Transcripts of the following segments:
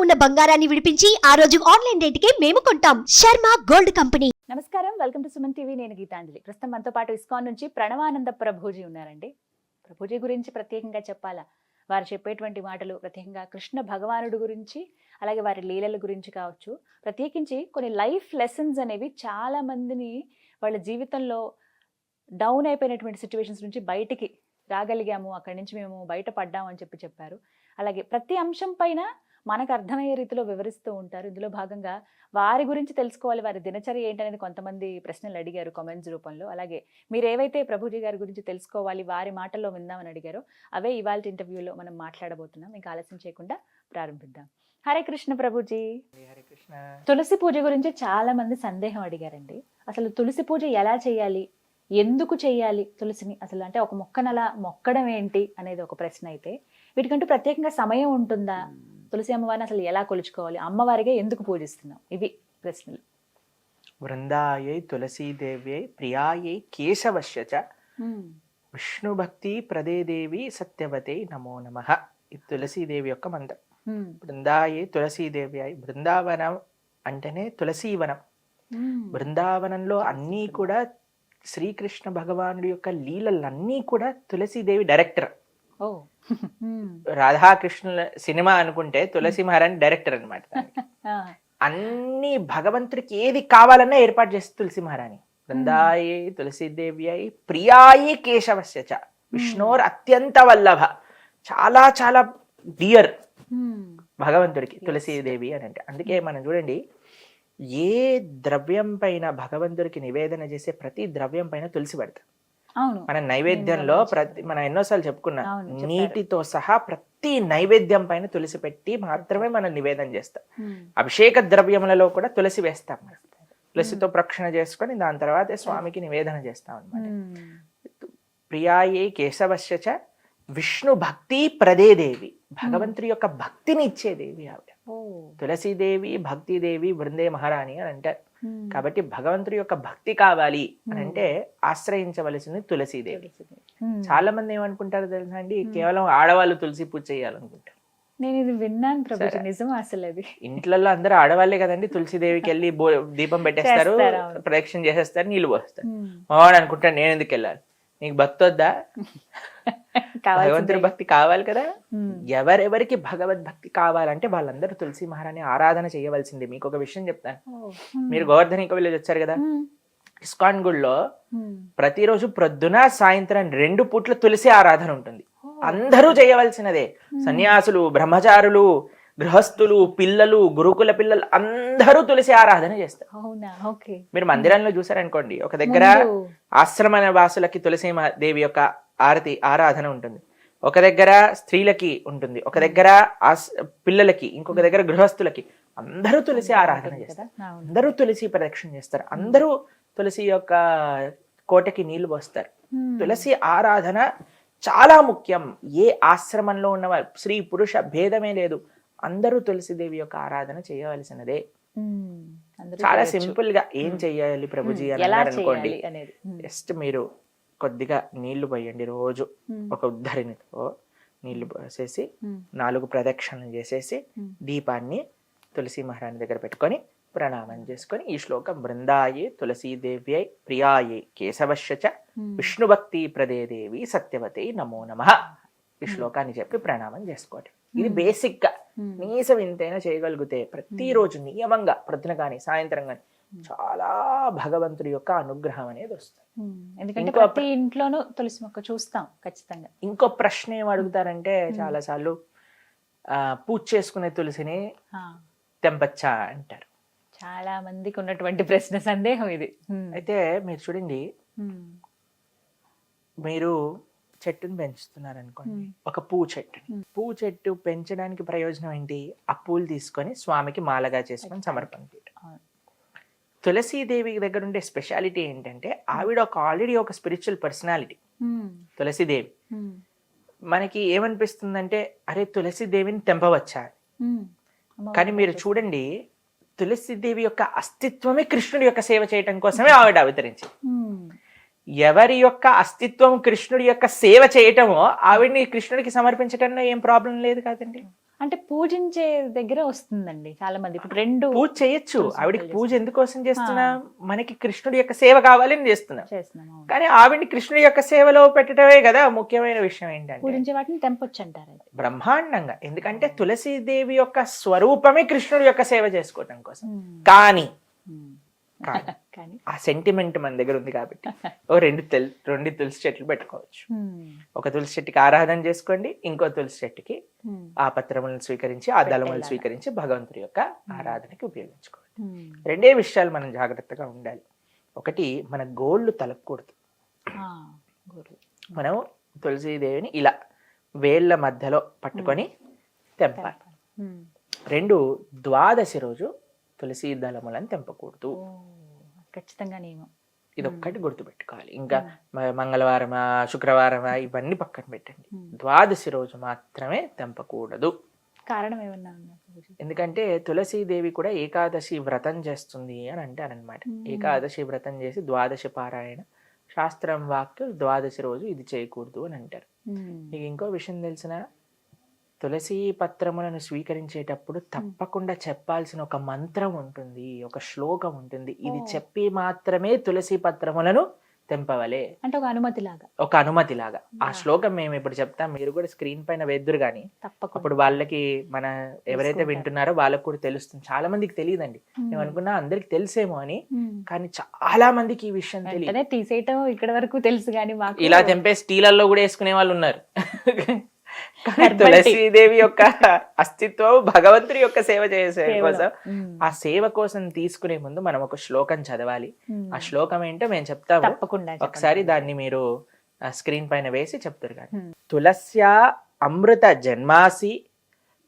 ఉన్న బంగారాన్ని విడిపించి ఆ రోజు ఆన్లైన్ రేటుకే మేము కొంటాం. Sharma gold company. నమస్కారం, వెల్కమ్ టు సుమన్ టీవీ. నేను గీతాంజలి. ప్రస్తుతం మనతో పాటు ఇస్కాన్ నుంచి ప్రణవానంద ప్రభుజీ ఉన్నారండి. ప్రభుజీ గురించి ప్రత్యేకంగా చెప్పాలా, వారు చెప్పేటువంటి మాటలు ప్రత్యేకంగా కృష్ణ భగవానుడు గురించి, అలాగే వారి లీలల గురించి కావచ్చు, ప్రత్యేకించి కొన్ని లైఫ్ లెసన్స్ అనేవి చాలా మందిని వాళ్ళ జీవితంలో డౌన్ అయిపోయినటువంటి సిచ్యువేషన్స్ నుంచి బయటికి రాగలిగాము, అక్కడి నుంచి మేము బయటపడ్డాము అని చెప్పారు. అలాగే ప్రతి అంశం పైన మనకు అర్థమయ్యే రీతిలో వివరిస్తూ ఉంటారు. ఇందులో భాగంగా వారి గురించి తెలుసుకోవాలి, వారి దినచర్య ఏంటనేది కొంతమంది ప్రశ్నలు అడిగారు కామెంట్స్ రూపంలో. అలాగే మీరు ఏవైతే ప్రభుజీ గారి గురించి తెలుసుకోవాలి, వారి మాటల్లో విందామని అడిగారో అవే ఇవాళ ఇంటర్వ్యూలో మనం మాట్లాడబోతున్నాం. ఇంకా ఆలస్యం చేయకుండా ప్రారంభిద్దాం. హరే కృష్ణ ప్రభుజీ. హరే కృష్ణ. తులసి పూజ గురించి చాలా మంది సందేహం అడిగారండి. అసలు తులసి పూజ ఎలా చేయాలి, ఎందుకు చేయాలి తులసిని, అసలు అంటే ఒక మొక్కను అలా మొక్కడం ఏంటి అనేది ఒక ప్రశ్న అయితే, వీటికంటూ ప్రత్యేకంగా సమయం ఉంటుందా, తులసి అమ్మవారిని అసలు ఎలా కొలుచుకోవాలి, అమ్మవారిగా ఎందుకు పూజిస్తున్నాం, ఇవి ప్రశ్నలు. వృందాయై తులసీదేవ్యై ప్రియాయై కేశవశ్య చ విష్ణు భక్తి ప్రదే దేవి సత్యవతే నమో నమః. ఇది తులసీదేవి యొక్క మంత్రం. బృందాయై తులసీదేవ్యై, బృందావనం అంటేనే తులసీవనం. బృందావనంలో అన్నీ కూడా శ్రీకృష్ణ భగవానుడి యొక్క లీలలన్నీ కూడా తులసీదేవి డైరెక్టర్. రాధాకృష్ణుల సినిమా అనుకుంటే తులసి మహారాణి డైరెక్టర్ అనమాట. అన్ని భగవంతుడికి ఏది కావాలన్నా ఏర్పాటు చేస్తే తులసి మహారాణి. బృందాయే తులసీదేవి అయి ప్రియాయి కేశవస్య చ విష్ణోర్ అత్యంత వల్లభ. చాలా చాలా డియర్ భగవంతుడికి తులసీదేవి అని అంటే. అందుకే మనం చూడండి, ఏ ద్రవ్యం పైన భగవంతుడికి నివేదన చేసే ప్రతి ద్రవ్యం పైన తులసి పెడతాం. మన నైవేద్యంలో మనం ఎన్నోసార్లు చెప్పుకున్నాం, నీటితో సహా ప్రతి నైవేద్యం పైన తులసి పెట్టి మాత్రమే మనం నివేదన చేస్తాం. అభిషేక ద్రవ్యములలో కూడా తులసి వేస్తాం. తులసితో ప్రక్షణ చేసుకొని దాని తర్వాత స్వామికి నివేదన చేస్తాం అనమాట. ప్రియాయే కేశవశ్య చ విష్ణు భక్తి ప్రదే దేవి. భగవంతుడి యొక్క భక్తిని ఇచ్చే దేవి ఆవిడ. తులసీదేవి భక్తిదేవి బృందే మహారాణి అని అంటారు. కాబట్టి భగవంతుడి యొక్క భక్తి కావాలి అని అంటే ఆశ్రయించవలసింది తులసీదేవి. చాలా మంది ఏమనుకుంటారు తెలుసా అండి, కేవలం ఆడవాళ్ళు తులసి పూజ చేయాలనుకుంటారు. నేను ఇది విన్నాను ప్రభుజీ, నిజం అసలు అది. ఇంట్లో అందరూ ఆడవాళ్లే కదండి, తులసీదేవికి వెళ్ళి దీపం పెట్టేస్తారు, ప్రదక్షిణ చేసేస్తారు, నీళ్లు పోస్తారు. మావాడు అనుకుంటాడు నేను ఎందుకు వెళ్ళాలి, నీకు భక్తి వద్దా? భగవంతుడి భక్తి కావాలి కదా. ఎవరెవరికి భగవద్భక్తి కావాలంటే వాళ్ళందరూ తులసి మహారాణి ఆరాధన చేయవలసింది. మీకు ఒక విషయం చెప్తాను. మీరు గోవర్ధనిక విలేజ్ వచ్చారు కదా, ఇస్కాన్ గుడిలో ప్రతిరోజు ప్రొద్దున సాయంత్రం 2 పూట్ల తులసి ఆరాధన ఉంటుంది. అందరూ చేయవలసినదే. సన్యాసులు, బ్రహ్మచారులు, గృహస్థులు, పిల్లలు, గురుకుల పిల్లలు అందరూ తులసి ఆరాధన చేస్తారు. మీరు మందిరంలో చూసారనుకోండి, ఒక దగ్గర ఆశ్రమ వాసులకి తులసి దేవి యొక్క ఆరాధన ఉంటుంది, ఒక దగ్గర స్త్రీలకి ఉంటుంది, ఒక దగ్గర పిల్లలకి, ఇంకొక దగ్గర గృహస్థులకి. అందరూ తులసి ఆరాధన చేస్తారు, అందరూ తులసి ప్రదక్షిణ చేస్తారు, అందరూ తులసి యొక్క కోటకి నీళ్లు పోస్తారు. తులసి ఆరాధన చాలా ముఖ్యం. ఏ ఆశ్రమంలో ఉన్నవారు, స్త్రీ పురుష భేదమే లేదు, అందరూ తులసిదేవి యొక్క ఆరాధన చేయవలసినదే. చాలా సింపుల్ గా ఏం చెయ్యాలి ప్రభుజీ అని అనుకోండి, జస్ట్ మీరు కొద్దిగా నీళ్లు పోయండి. రోజు ఒక ఉద్ధరినితో నీళ్లు పోసేసి 4 ప్రదక్షిణలు చేసేసి దీపాన్ని తులసి మహారాణి దగ్గర పెట్టుకొని ప్రణామం చేసుకొని ఈ శ్లోకం, బృందాయే తులసీదేవ్యై ప్రియాయే కేశవశ్య చ విష్ణు భక్తి ప్రదే దేవి సత్యవతే నమో నమః, ఈ శ్లోకాన్ని చెప్పి ప్రణామం చేసుకోండి. ఇది బేసిక్ గా నీసం ఇంతైనా చేయగలిగితే ప్రతిరోజు నియమంగా ప్రొద్దున కానీ సాయంత్రం కానీ చాలా భగవంతుడి యొక్క అనుగ్రహం అనేది వస్తుంది. ఎందుకంటే ప్రతి ఇంట్లోనూ తులసి మొక్క చూస్తాం ఖచ్చితంగా. ఇంకో ప్రశ్న ఏం అడుగుతారంటే, చాలా సార్లు పూజ చేసుకునే తులసిని తెంపచ్చా అంటారు. చాలా మందికి ఉన్నటువంటి ప్రశ్న, సందేహం ఇది. అయితే మీరు చూడండి, మీరు చెట్టుని పెంచుతున్నారు అనుకోండి, ఒక పువ్వు చెట్టు పెంచడానికి ప్రయోజనం ఏంటి? ఆ పూలు తీసుకొని స్వామికి మాలగా చేసుకొని సమర్పణ చేయడం. తులసీదేవి దగ్గర ఉండే స్పెషాలిటీ ఏంటంటే, ఆవిడ ఆల్రెడీ ఒక స్పిరిచువల్ పర్సనాలిటీ తులసీదేవి. మనకి ఏమనిపిస్తుందంటే, అరే తులసీదేవిని తెంపవచ్చా? కానీ మీరు చూడండి, తులసీదేవి యొక్క అస్తిత్వమే కృష్ణుడి యొక్క సేవ చేయటం కోసమే ఆవిడ అవతరించింది. ఎవరి యొక్క అస్తిత్వం కృష్ణుడి యొక్క సేవ చేయటమో ఆవిడ్ని కృష్ణుడికి సమర్పించటంలో ఏం ప్రాబ్లం లేదు కదండి. అంటే పూజించే దగ్గర వస్తుందండి చాలా మంది. ఇప్పుడు 2 పూజ చేయొచ్చు. తులసి ఆవిడకి మొక్కలు పూజ ఎందుకోసం చేస్తున్నా, మనకి కృష్ణుడి యొక్క సేవ కావాలని చేస్తున్నాం. చేస్తున్నాం. అవును. కానీ ఆవిడ్ని కృష్ణుడి యొక్క సేవలో పెట్టడమే కదా ముఖ్యమైన విషయం. ఏంటంటే పూజించే వాటిని తెంపొచ్చు అంటారు అయితే. బ్రహ్మాండంగా, ఎందుకంటే తులసీదేవి యొక్క స్వరూపమే కృష్ణుడి యొక్క సేవ చేసుకోవటం కోసం. కానీ కానీ కానీ ఆ సెంటిమెంట్ మన దగ్గర ఉంది కాబట్టి ఓ రెండు తులసి చెట్లు పెట్టుకోవచ్చు. ఒక తులసి చెట్టుకి ఆరాధన చేసుకోండి, ఇంకో తులసి చెట్టుకి ఆ పత్రములను స్వీకరించి ఆ దళములను స్వీకరించి భగవంతుడి యొక్క ఆరాధనకి ఉపయోగించుకోవాలి. రెండే విషయాలు మనం జాగ్రత్తగా ఉండాలి. ఒకటి, మన గోళ్ళు తలపకూడదు. మనం తులసీదేవిని ఇలా వేళ్ల మధ్యలో పట్టుకొని తెంపాలి. 2, ద్వాదశి రోజు తులసి దళములను తెంపకూడదు. ఖచ్చితంగా నియమం. ఇదొక్కటి గుర్తుపెట్టుకోవాలి. ఇంకా మంగళవారమా శుక్రవారమా ఇవన్నీ పక్కన పెట్టండి. ద్వాదశి రోజు మాత్రమే తెంపకూడదు. కారణం ఏమన్నా? ఎందుకంటే తులసీదేవి కూడా ఏకాదశి వ్రతం చేస్తుంది అని అంటారనమాట. ఏకాదశి వ్రతం చేసి ద్వాదశి పారాయణ, శాస్త్రం వాక్యం ద్వాదశి రోజు ఇది చేయకూడదు అని అంటారు. మీకు ఇంకో విషయం తెలిసిన, తులసి పత్రములను స్వీకరించేటప్పుడు తప్పకుండా చెప్పాల్సిన ఒక మంత్రం ఉంటుంది, ఒక శ్లోకం ఉంటుంది. ఇది చెప్పి మాత్రమే తులసి పత్రములను తెంపవలే, అంటే ఒక అనుమతి లాగా. ఆ శ్లోకం మేము ఇప్పుడు చెప్తాం, మీరు కూడా స్క్రీన్ పైన వేద్దురు గాని అప్పుడు వాళ్ళకి, మన ఎవరైతే వింటున్నారో వాళ్ళకి కూడా తెలుస్తుంది. చాలా మందికి తెలియదండి. మేము అనుకున్నా అందరికి తెలిసేమో అని, కానీ చాలా మందికి ఈ విషయం తెలియదు. తీసేయటం ఇక్కడ వరకు తెలుసు కానీ ఇలా తెంపేసి స్టీలల్లో కూడా వేసుకునే వాళ్ళు ఉన్నారు. తులసీదేవి యొక్క అస్తిత్వం భగవంతుడి యొక్క సేవ చేసే కోసం, ఆ సేవ కోసం తీసుకునే ముందు మనం ఒక శ్లోకం చదవాలి. ఆ శ్లోకం ఏంటో మేము చెప్తాము, ఒకసారి దాన్ని మీరు స్క్రీన్ పైన వేసి చెప్తారు. కానీ తులస్యా అమృత జన్మాసి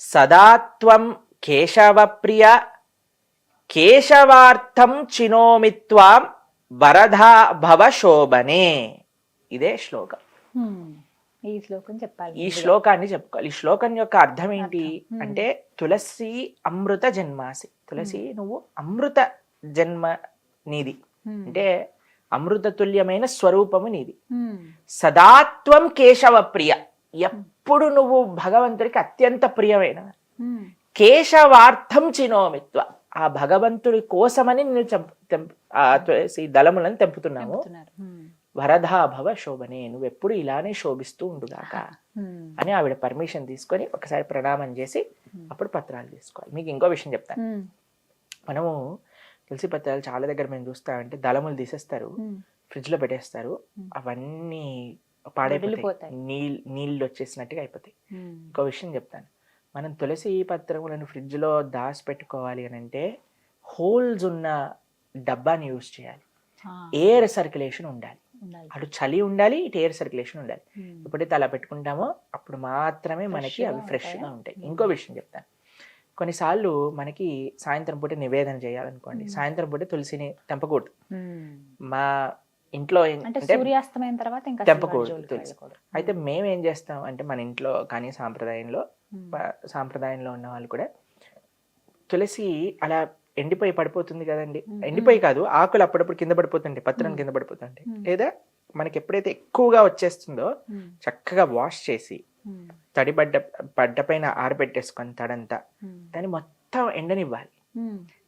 సదాత్వం కేశవ ప్రియ కేశవార్థం చినోమిత్వాం వరధా భవ శోభనే. ఇదే శ్లోకం. ఈ శ్లోకం చెప్పాలి. ఈ శ్లోకాన్ని చెప్పుకోవాలి. ఈ శ్లోకం యొక్క అర్థం ఏంటి అంటే, తులసి అమృత జన్మాసి, తులసి నువ్వు అమృత జన్మ నీది, అంటే అమృత తుల్యమైన స్వరూపము నీది. సదాత్వం కేశవ ప్రియ, ఎప్పుడు నువ్వు భగవంతుడికి అత్యంత ప్రియమైన. కేశవార్థం చినోమిత్వ, ఆ భగవంతుడి కోసమని నేను తులసి దళములను తెంపుతున్నాము. వరధా భవ శోభనే, నువ్వెప్పుడు ఇలానే శోభిస్తూ ఉండుగాక అని ఆవిడ పర్మిషన్ తీసుకొని ఒకసారి ప్రణామం చేసి అప్పుడు పత్రాలు తీసుకోవాలి. మీకు ఇంకో విషయం చెప్తాను. మనము తులసి పత్రాలు చాలా దగ్గర మేము చూస్తామంటే దళములు తీసేస్తారు, ఫ్రిడ్జ్ లో పెట్టేస్తారు, అవన్నీ పాడైపోతాయి, నీళ్ళు వచ్చేసినట్టుగా అయిపోతాయి. ఇంకో విషయం చెప్తాను, మనం తులసి పత్రములను ఫ్రిడ్జ్ లో దాచి పెట్టుకోవాలి అని అంటే హోల్స్ ఉన్న డబ్బాని యూజ్ చేయాలి. ఎయిర్ సర్క్యులేషన్ ఉండాలి, అటు చలి ఉండాలి, ఇటు ఎయిర్ సర్క్యులేషన్ ఉండాలి. ఎప్పుడైతే అలా పెట్టుకుంటామో అప్పుడు మాత్రమే మనకి అవి ఫ్రెష్ గా ఉంటాయి. ఇంకో విషయం చెప్తాను, కొన్నిసార్లు మనకి సాయంత్రం పూట నివేదన చేయాలనుకోండి, సాయంత్రం పూట తులసిని తెంపకూడదు. మా ఇంట్లో సూర్యాస్తమైన తర్వాత తెంపకూడదు తులసి. అయితే మేము ఏం చేస్తాం అంటే, మన ఇంట్లో కానీ సాంప్రదాయంలో ఉన్న వాళ్ళు కూడా తులసి అలా ఎండిపోయి పడిపోతుంది కదండి, ఎండిపోయి కాదు, ఆకులు అప్పుడప్పుడు కింద పడిపోతుంటాయి, పత్రం కింద పడిపోతుంటాయి. లేదా మనకి ఎప్పుడైతే ఎక్కువగా వచ్చేస్తుందో చక్కగా వాష్ చేసి తడి బడ్డ పైన ఆరబెట్టేసుకొని తడంతా దాన్ని మొత్తం ఎండనివ్వాలి.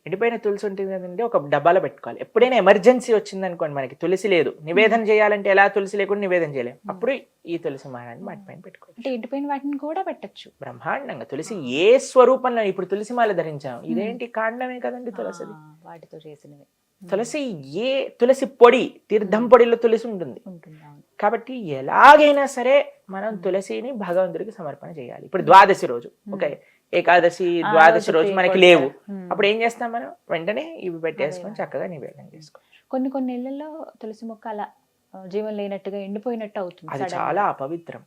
ఎండిపోయిన తులసి ఉంటుంది కదండి, ఒక డబ్బాలో పెట్టుకోవాలి. ఎప్పుడైనా ఎమర్జెన్సీ వచ్చింది అనుకోండి, మనకి తులసి లేదు, నివేదన చేయాలంటే ఎలా తులసి లేకుండా నివేదన చేయలేము, అప్పుడు ఈ తులసి మాలని వాటి పైన పెట్టుకోవాలి. అంటే ఎండిపోయిన వాటిని కూడా పెట్టచ్చు బ్రహ్మాండంగా. తులసి ఏ స్వరూపంలో, ఇప్పుడు తులసి మాల ధరించాం, ఇదేంటి కాండమే కదండి తులసిది, వాటితో చేసినవి. తులసి పొడి, తీర్థం పొడిలో తులసి ఉంటుంది కాబట్టి ఎలాగైనా సరే మనం తులసిని భగవంతుడికి సమర్పణ చేయాలి. ఇప్పుడు ద్వాదశి రోజు, ఓకే, ఏకాదశి ద్వాదశి రోజు మనకి లేవు, అప్పుడు ఏం చేస్తాం మనం, వెంటనే ఇవి పెట్టేసుకొని చక్కగా నివేదన చేసుకోవచ్చు. కొన్ని ఇళ్లలో తులసి మొక్క అలా జీవం లేనట్టుగా ఎండిపోయినట్టు అవుతుంది, అది చాలా అపవిత్రం.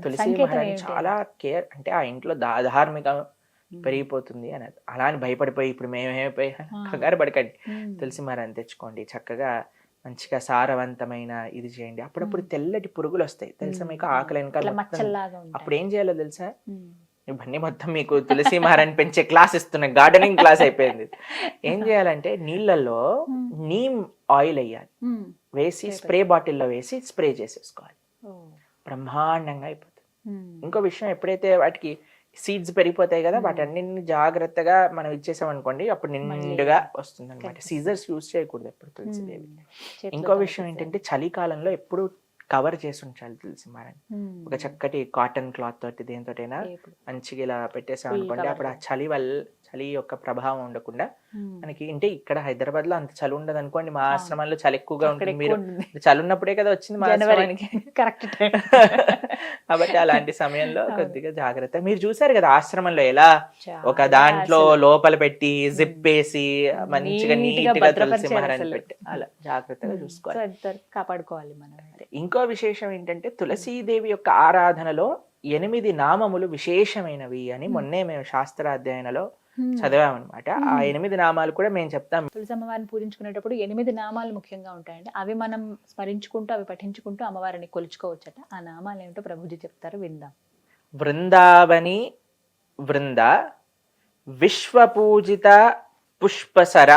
తులసి మహారాణి చాలా కేర్, అంటే ఆ ఇంట్లో ధార్మిక పెరిగిపోతుంది అని. అలా అని భయపడిపోయి ఇప్పుడు మేమేమైపోయి కంగారు పడకండి, తులసి మహారాణి తెచ్చుకోండి, చక్కగా మంచిగా సారవంతమైన ఇది చేయండి. అప్పుడప్పుడు తెల్లటి పురుగులు వస్తాయి తెలుసా మీకు, ఆకలి వెనకాల. అప్పుడు ఏం చేయాలో తెలుసా, ఇవన్నీ మొత్తం మీకు తులసి మహారాణి పెంచే క్లాస్ ఇస్తున్నా, గార్డెనింగ్ క్లాస్ అయిపోయింది. ఏం చేయాలంటే నీళ్ళల్లో నీమ్ ఆయిల్ వేయాలి, వేసి స్ప్రే బాటిల్లో వేసి స్ప్రే చేసేసుకోవాలి, బ్రహ్మాండంగా అయిపోతుంది. ఇంకో విషయం, ఎప్పుడైతే వాటికి సీడ్స్ పెరిగిపోతాయి కదా, వాటన్నిటిని జాగ్రత్తగా మనం ఇచ్చేసాం అనుకోండి, అప్పుడు నిండుగా వస్తుంది అనమాట. సీజర్స్ యూజ్ చేయకూడదు ఎప్పుడు తులసిదేవి. ఇంకో విషయం ఏంటంటే చలికాలంలో ఎప్పుడు కవర్ చేసి ఉంచాలి తులసి మాలని. ఒక చక్కటి కాటన్ క్లాత్ తోటి దేనితోటైనా మంచిగా ఇలా పెట్టేసాం అనుకోండి, అప్పుడు ఆ చలి యొక్క ప్రభావం ఉండకుండా మనకి. అంటే ఇక్కడ హైదరాబాద్ లో అంత చలి ఉండదు అనుకోండి, మా ఆశ్రమంలో చలి ఎక్కువగా ఉంటుంది. మీరు చలి ఉన్నప్పుడే కదా వచ్చింది మా ఆశ్రమానికి, కరెక్ట్. కాబట్టి అలాంటి సమయంలో కొద్దిగా జాగ్రత్త. మీరు చూసారు కదా ఆశ్రమంలో ఎలా ఒక దాంట్లో లోపల పెట్టి జిప్ వేసి మంచిగా నీట్ గా తులసి మహారాణి పెట్టి అలా జాగ్రత్తగా చూసుకోవాలి, కాపాడుకోవాలి మనం. ఇంకో విశేషం ఏంటంటే తులసీదేవి యొక్క ఆరాధనలో 8 నామములు విశేషమైనవి అని మొన్నే మేము శాస్త్రాధ్యయనలో చదివామన్నమాట. ఆ 8 నామాలు కూడా మేము చెప్తాం. తులసి అమ్మవారిని పూజించుకునేటప్పుడు 8 నామాలు ముఖ్యంగా ఉంటాయండి. అవి మనం స్మరించుకుంటూ అవి పఠించుకుంటూ అమ్మవారిని కొలుచుకోవచ్చట. ఆ నామాలు ఏమిటో ప్రభుజీ చెప్తారు, విందాం. బృందావని బృంద, విశ్వపూజిత పుష్పసర,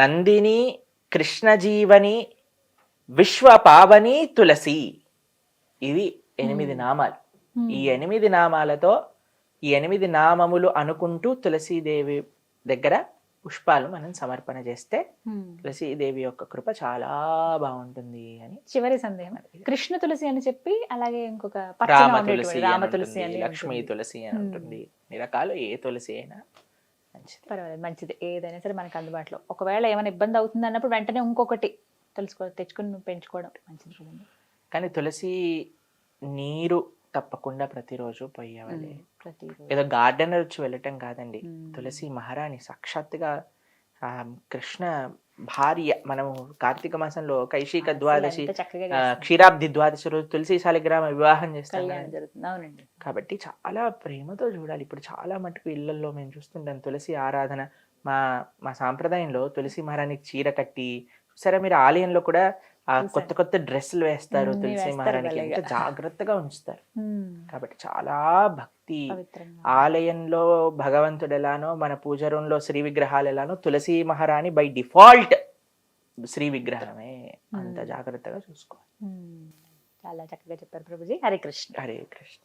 నందిని కృష్ణజీవని, విశ్వపావని తులసి. ఇవి 8 నామాలు. ఈ 8 నామాలతో ఈ 8 నామములు అనుకుంటూ తులసీదేవి దగ్గర పుష్పాలు మనం సమర్పణ చేస్తే తులసీదేవి యొక్క కృప చాలా బాగుంటుంది అని. చివరి సందేహం, కృష్ణ తులసి అని చెప్పి అలాగే ఇంకొక రామ తులసి, రామ తులసి అని, లక్ష్మీ తులసి అని ఉంటుంది. అన్ని రకాలు ఏ తులసి అయినా మంచిది, పర్వాలేదు, మంచిది. ఏదైనా సరే మనకు అందుబాటులో. ఒకవేళ ఏమైనా ఇబ్బంది అవుతుంది అన్నప్పుడు వెంటనే ఇంకొకటి తెచ్చుకొని పెంచుకోవడం మంచిది కదండి. కానీ తులసి నీరు తప్పకుండా ప్రతిరోజు పోయేవాలి. ఏదో గార్డెనర్ వచ్చి వెళ్ళటం కాదండి. తులసి మహారాణి సాక్షాత్తుగా కృష్ణ భార్య. మనము కార్తీక మాసంలో కైశిక ద్వాదశి, క్షీరాబ్ది ద్వాదశి రోజు తులసి శాలిగ్రామ వివాహం చేస్తాం కాబట్టి చాలా ప్రేమతో చూడాలి. ఇప్పుడు చాలా మటుకు ఇళ్లలో మేము చూస్తుంటాం తులసి ఆరాధన. మా సాంప్రదాయంలో తులసి మహారాణికి చీర కట్టి, సరే మీరు ఆలయంలో కూడా ఆ కొత్త డ్రెస్సులు వేస్తారు తులసి మహారాణికి, ఎంత జాగ్రత్తగా ఉంచుతారు. కాబట్టి చాలా భక్తి. ఆలయంలో భగవంతుడు ఎలానో మన పూజ రూమ్లో శ్రీ విగ్రహాలు ఎలానో తులసి మహారాణి బై డిఫాల్ట్ శ్రీ విగ్రహమే. అంత జాగ్రత్తగా చూసుకోవాలి. చాలా చక్కగా చెప్పారు ప్రభుజీ. హరే కృష్ణ. హరే కృష్ణ.